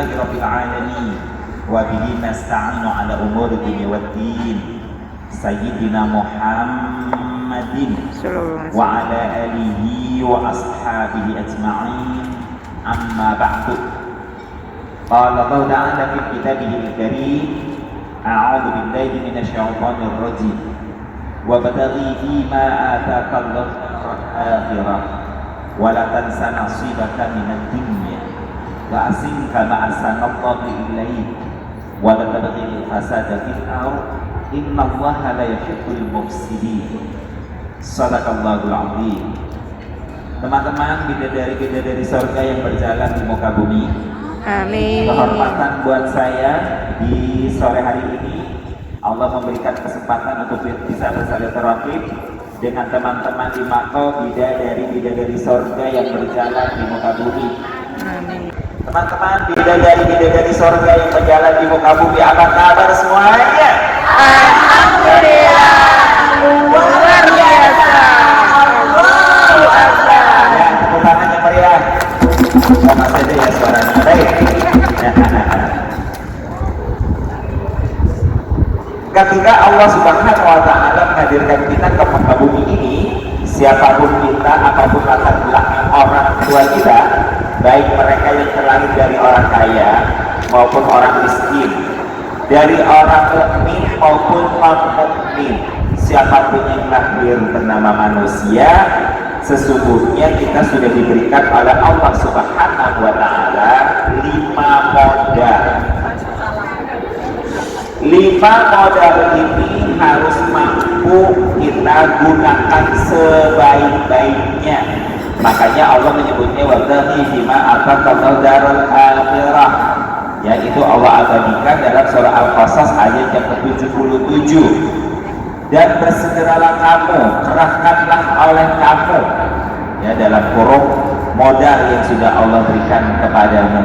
Alhamdulillahi Rabbil Alamin. Wa bihi nasta'inu ala umuri dunya waddin. Sayyidina Muhammadin wa ala alihi wa ashabihi ajma'in. Amma ba'du. Qala Allah ta'ala fi kitabihil karim. A'udzu billahi minasy syaithanir rajim. Wa bataghi fima ataka Allahu akhirah wa la tansa nasibaka minad dunya wa asin kama ahsanallahu ilaik wa la tabghil fasada fil ardh innallaha la yuhibbul mufsidin. Shadaqallahul azim. Teman-teman, bidadari-bidadari surga yang berjalan di muka bumi, amin. Kehormatan buat saya di sore hari ini, Allah memberikan kesempatan untuk bisa bersilaturahim dengan teman-teman di mako bidadari surga yang berjalan di muka bumi. Amin. Teman-teman bidadari surga yang berjalan di muka bumi, apa kabar semuanya? Alhamdulillah, luar biasa. Allahu Akbar. Ya, tepuk tangannya meriah. Sama saja ya suaranya. Baik. Ketika Allah Subhanahu wa Ta'ala menghadirkan kita ke muka bumi ini, siapapun kita, apapun latar belakang orang tua kita, baik mereka yang terlahir dari orang kaya maupun orang miskin, dari orang mukmin maupun non-mukmin, siapapun yang lahir bernama manusia, sesungguhnya kita sudah diberikan oleh Allah Subhanahu wa Ta'ala 5 modal. 5 modal ini harus mampu kita gunakan sebaik-baiknya. Makanya Allah menyebutnya wabtaghi fima ataka darul akhirah, yaitu Allah abadikan dalam surah Al-Qasas ayat yang ke-77. Dan bersegeralah kamu, kerahkanlah oleh kamu, ya, dalam kurung modal yang sudah Allah berikan kepadamu,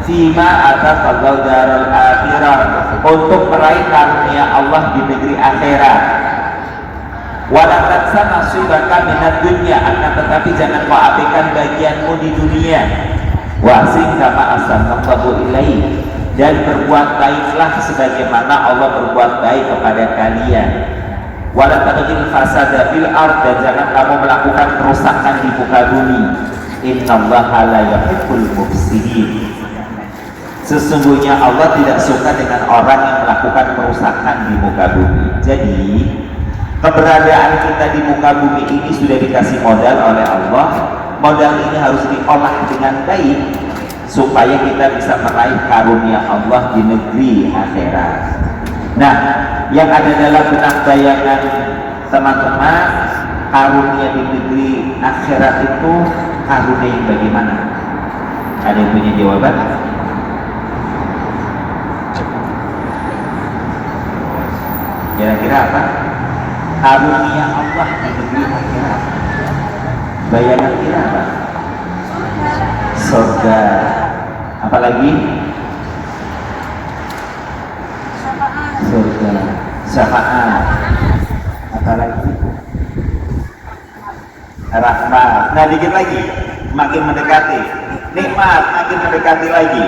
fima ataka darul akhirah, untuk meraih karunia Allah di negeri akhirat. Wala tansa nasibaka minad dunya, akan tetapi jangan kau abaikan bagianmu di dunia. Wa ahsin kama ahsanallahu ilaik, dan berbuat baiklah sebagaimana Allah berbuat baik kepada kalian. Wala tabghil fasada fil ardh, dan jangan kamu melakukan kerusakan di muka bumi. Innallaha la yuhibbul mufsidin. Sesungguhnya Allah tidak suka dengan orang yang melakukan kerusakan di muka bumi. Jadi keberadaan kita di muka bumi ini sudah dikasih modal oleh Allah. Modal ini harus diolah dengan baik supaya kita bisa meraih karunia Allah di negeri akhirat. Nah, yang ada dalam benak bayangan teman-teman, karunia di negeri akhirat itu karunia yang bagaimana? Ada yang punya jawaban? Kira-kira apa? Karunia Allah di negeri akhirat. Bayangan kira apa? Surga. Apalagi? Surga. Syafaat. Apalagi? Rahmat. Nah, dikit lagi, makin mendekati. Nikmat, makin mendekati lagi.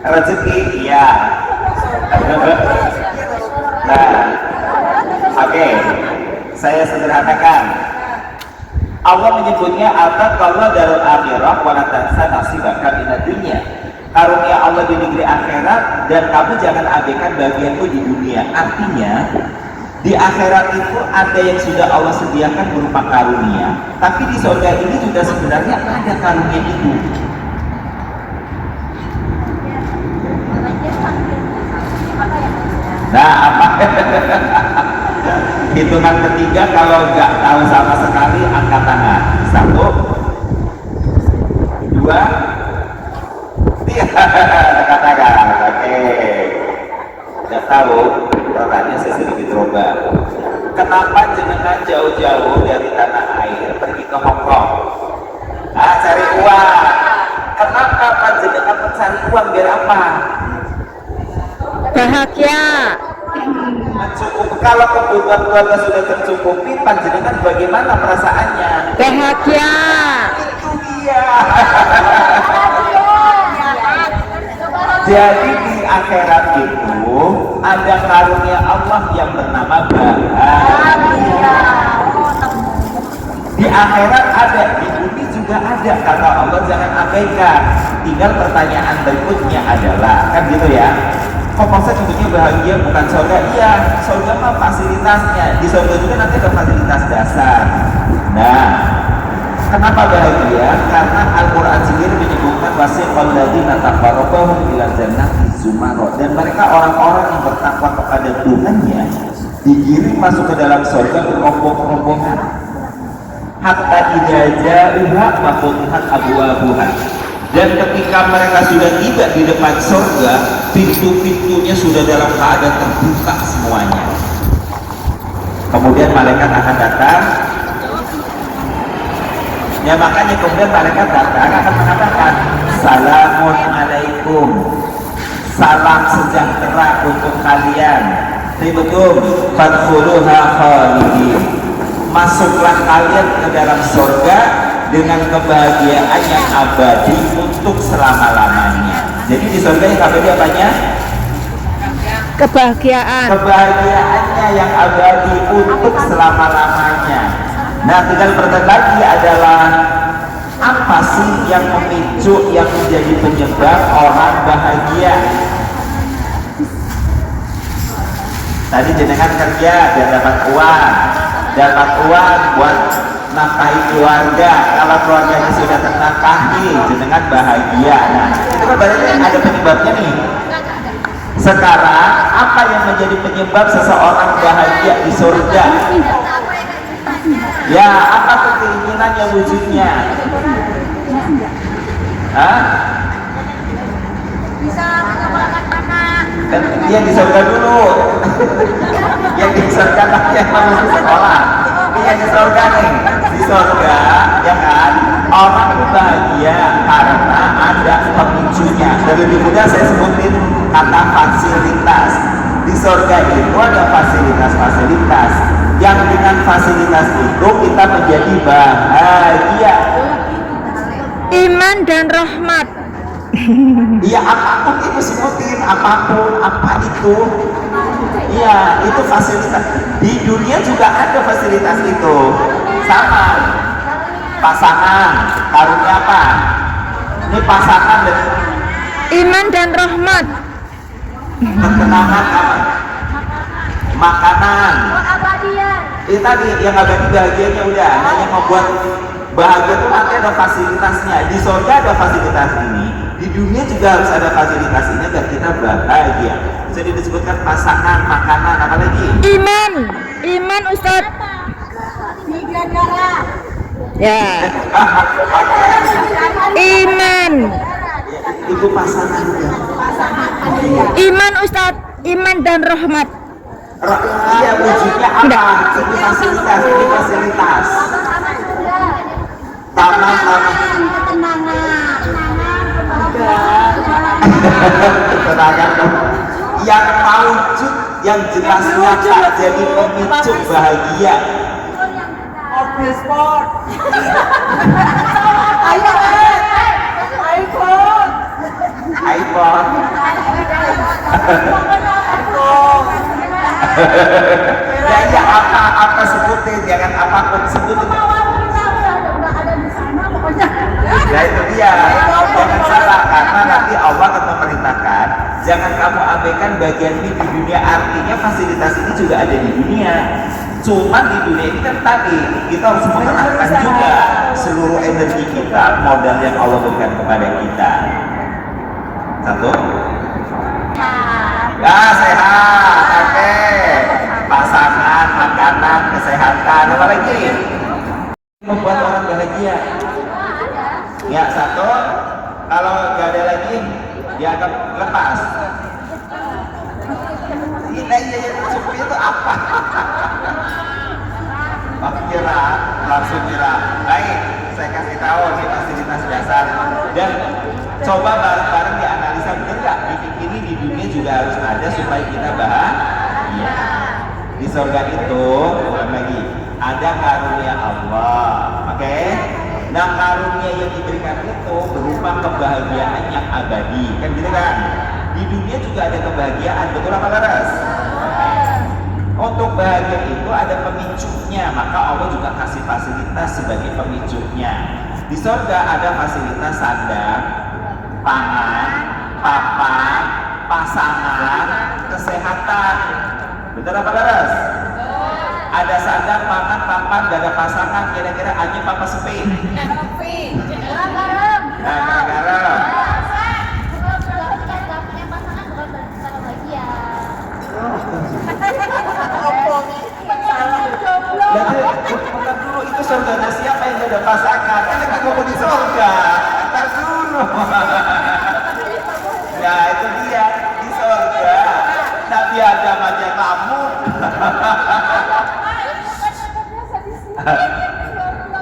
Rezeki, iya. Nah, oke, saya sederhanakan. Allah menyebutnya ataqallahu darul akhirah wa la tansa nasibaka minad dunya. Karunia Allah di negeri akhirat, dan kamu jangan abaikan bagianmu di dunia. Artinya di akhirat itu ada yang sudah Allah sediakan berupa karunia, tapi di surga ini juga sebenarnya ada karunia itu. Nah, apa? Hitungan ketiga, kalau nggak tahu sama sekali angkat tangan. 1, 2, 3. Katakan, oke. Nggak tahu, pertanyaannya saya sedikit rubah. Kenapa jenengan jauh-jauh dari tanah air pergi ke Hong Kong? Cari uang. Kenapa panjenengan mencari uang biar apa? Bahagia. Mencukupi. Kalau kebutuhan keluarga sudah tercukupi, panjenengan bagaimana perasaannya? Bahagia. Itu dia. Jadi di akhirat itu ada karunia Allah yang bernama bahagia. Di akhirat ada, di bumi juga ada. Kata Allah jangan abaikan. Tinggal pertanyaan berikutnya adalah, kan gitu ya, kok masa hidupnya bahagia bukan surga? Iya, surga mah fasilitasnya. Di surga juga nanti ada fasilitas dasar. Nah, kenapa bahagia? Karena Al-Quran sendiri menyebutkan wasiqal ladzina taqarrabu ila jannati zumara, dan mereka orang-orang yang bertakwa kepada Tuhannya digiring masuk ke dalam surga berombong-rombongan. Hatta idza ja'uha mafutihat abwabuha, dan ketika mereka sudah tiba di depan surga, pintu-pintunya sudah dalam keadaan terbuka semuanya. Kemudian malaikat akan datang. Ya makanya kemudian malaikat datang akan mengatakan salamun alaikum, salam sejahtera untuk kalian. Tibtum fadkhuluha khalidin, masuklah kalian ke dalam surga dengan kebahagiaan yang abadi untuk selama-lamanya. Jadi di surga yang abadi apanya? Kebahagiaan. Kebahagiaannya yang abadi untuk selama-lamanya. Nah, tinggal pertanyaan lagi adalah apa sih yang memicu, yang menjadi penyebab orang bahagia? Tadi jenengan kerja dan dapat uang buat nafkahi keluarga. Kalau keluarganya sudah ternafkahi, jenengan bahagia. Nah, itu kan berarti ada penyebabnya nih. Sekarang apa yang menjadi penyebab seseorang bahagia di surga? Ya, apa tuh keinginannya, wujudnya? Hah? Bisa mengembangkan anak. Dan yang di surga dulu. Yang di surga lagi yang harus sekolah. Ini yang di surga nih. Di surga, ya kan? Orang itu bahagia karena ada pemicunya. Dari lebih mudah saya sebutin kata fasilitas. Di surga itu ada fasilitas-fasilitas yang dengan fasilitas itu kita menjadi bahagia. Iman dan rahmat. Iya, apapun itu sebutin, apapun, apa itu. Iya, itu fasilitas. Di dunia juga ada fasilitas itu. Sama. Pasangan, karunia apa? Ini pasangan dan Iman dan rahmat. ketenangan apa? Makanan. Keabadian. Itu tadi yang abadi bahagianya udah. Hanya membuat bahagia itu nanti ada fasilitasnya. Di surga ada fasilitas ini. Di dunia juga harus ada fasilitas ini agar kita bahagia. Jadi disebutkan pasangan, makanan, apa lagi? Iman Ustaz. Tiga darah. Ya. Iman. Itu pasangan ya. Iman Ustaz. Iman dan rahmat. Iya, wujudnya apa? Ini fasilitas, ini fasilitas. Taman. Ketenangan. Ketenangan yang mewujud, yang jelas nyata jadi pemicu bahagia. Mobil sport. Ayo, iPhone. iPhone. Ya apa sebutin, jangan apapun sebutin. Nah itu dia, jangan salah, karena nanti Allah akan memerintahkan jangan kamu abaikan bagian ini di dunia. Artinya fasilitas ini juga ada di dunia. Cuman di dunia ini kan tadi kita harus mengerahkan juga seluruh energi kita, modal yang Allah berikan kepada kita. Satu. Ya, sehat, oke. Pasangan, makanan, kesehatan, apa lagi? Membuat orang bahagia. Ya, satu. Kalau nggak ada lagi, dianggap lepas. Iya, cukup itu apa? Kira, langsung kira. Baik, saya kasih tahu nih fasilitas dasar. Dan coba bareng-bareng dianalisa, benar nggak? Ini di dunia juga harus ada supaya kita bahagia. Di surga itu, ulang lagi, ada karunia Allah, oke? Nah, karunia yang diberikan itu berupa kebahagiaan yang abadi, kan gitu kan? Di dunia juga ada kebahagiaan, betul apa laras? Untuk bahagia itu ada pemicunya, maka Allah juga kasih fasilitas sebagai pemicunya. Di surga ada fasilitas sandang, pangan, papan, pasangan, kesehatan. Betul apa laras? Ada sandang, pangan, papan, gak ada pasangan, kira-kira anjing apa sepi? Nah, garam. Bukan dulu, itu surganya siapa yang gak ada pasangan? Kan lagi ngomong di surga. Ntar dulu. Ya itu dia, di surga. Nabi Adam aja kamu.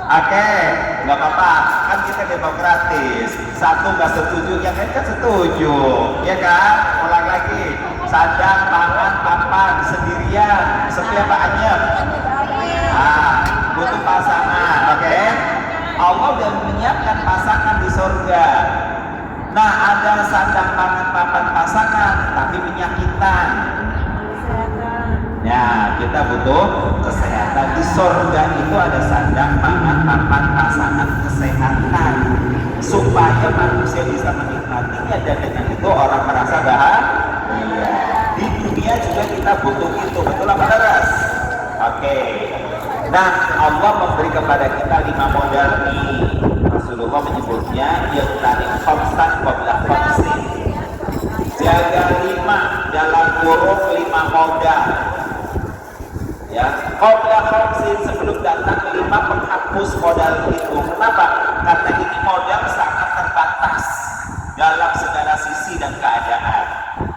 Oke, nggak apa-apa, kan kita demokratis. Satu nggak setuju, yang lain kan setuju, ya kan? Ulang lagi, sandang, pangan, papan, sendirian, sepi apa anyep? Butuh pasangan, oke? Allah udah menyiapkan pasangan di surga. Nah, ada sandang, pangan, papan, pasangan, tapi penyakitan. Ya, kita butuh kesehatan. Di surga itu ada sandang, pangan, papan, pasangan, kesehatan, supaya manusia bisa menikmatinya, dan dengan itu orang merasa bahagia. Di dunia juga kita butuh itu, betul apa laras? Oke. Nah, Allah memberi kepada kita 5 modal nih. Rasulullah menyebutnya yaitu khamsan qabla khamsin. Jaga 5 dalam kurung 5 modal. Ya, qabla khamsin, sebelum datang 5 penghapus modal itu. Kenapa? Karena ini modal sangat terbatas dalam segala sisi dan keadaan.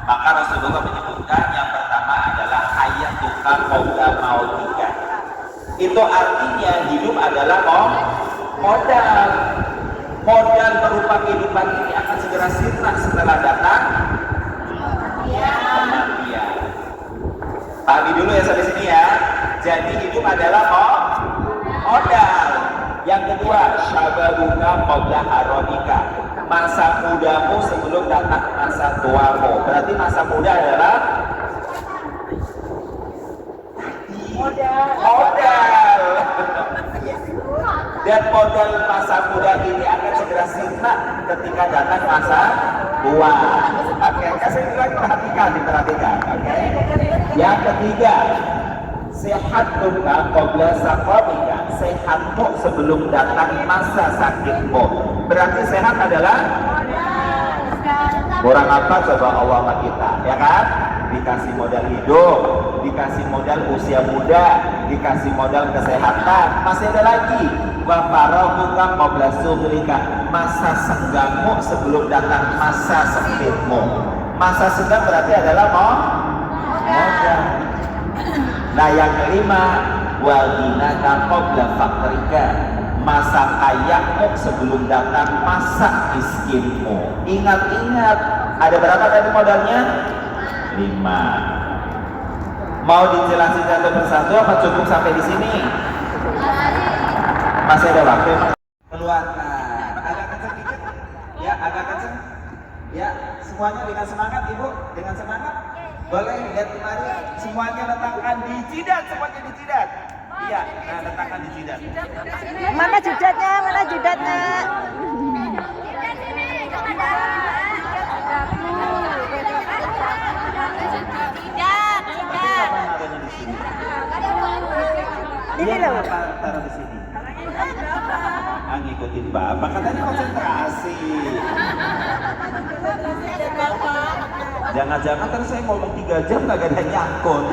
Maka Rasulullah menyebutkan yang pertama adalah hayatuka qabla mautika. Itu artinya hidup adalah modal. Modal berupa kehidupan ini akan segera sirna setelah datang kematian. Pahami dulu ya sampai sini ya. Jadi hidup adalah modal. Yang kedua, syababuka qabla haramika. Masa mudamu sebelum datang masa tuamu. Berarti masa muda adalah modal. Dan modal masa muda ini akan segera sirna ketika datang masa tua. Oke, saya bilang diperhatikan. Oke. Yang ketiga, sehatmuka qabla saqamika. Sehatmu sebelum datang masa sakitmu. Berarti sehat adalah kurang apa coba Allah sama kita, ya kan? Dikasih modal hidup, dikasih modal usia muda, dikasih modal kesehatan. Masih ada lagi, wa farahuka qabla sughrika. Masa senggangmu sebelum datang masa sempitmu. Masa senggang berarti adalah modal. Nah, yang kelima, wa ghinaka qabla faqrika. Masa kayamu sebelum datang masa miskinmu. Ingat-ingat, ada berapa tadi modalnya? 5. Mau dijelasin satu persatu apa cukup sampai di sini? Masih ada waktu. Keluarkan. Agak kenceng dikit. Ya, agak kenceng. Ya, semuanya dengan semangat, Ibu. Dengan semangat. Boleh lihat kemarin. Semuanya letakkan di jidat. Semuanya di jidat. Iya, nah letakkan di jidat. Mana jidatnya? Mana jidatnya? Ini loh. Taruh di sini. Ngikutin Bapak, katanya konsentrasi. Jangan-jangan terus saya ngomong 3 jam gak ada nyangkut.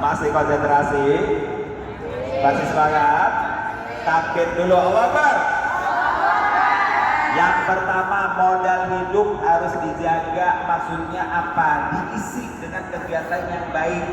Masih konsentrasi? Masih semangat? Takbir dulu, Allah Akbar. Yang pertama, modal hidup harus dijaga. Maksudnya apa? Diisi dengan kegiatan yang baik.